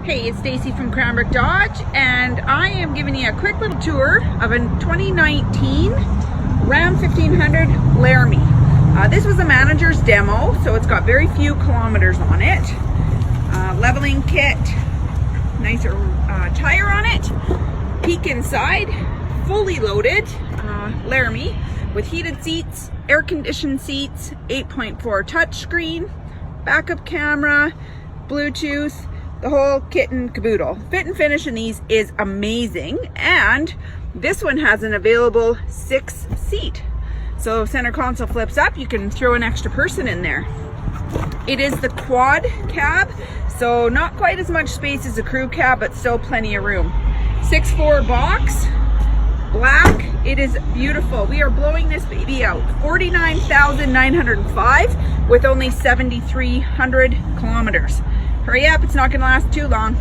Hey, it's Stacy from Cranbrook Dodge, and I am giving you a quick little tour of a 2019 Ram 1500 Laramie. This was a manager's demo, so it's got very few kilometers on it. Leveling kit, nicer tire on it. Peek inside, fully loaded Laramie with heated seats, air-conditioned seats, 8.4 touchscreen, backup camera, Bluetooth, the whole kit and caboodle. Fit and finish in these is amazing, and this one has an available 6-seat. So center console flips up, you can throw an extra person in there. It is the quad cab, so not quite as much space as a crew cab, but still plenty of room. 6'4" box, black. It is beautiful. We are blowing this baby out. 49,905 with only 7,300 kilometers. Hurry up, it's not going to last too long.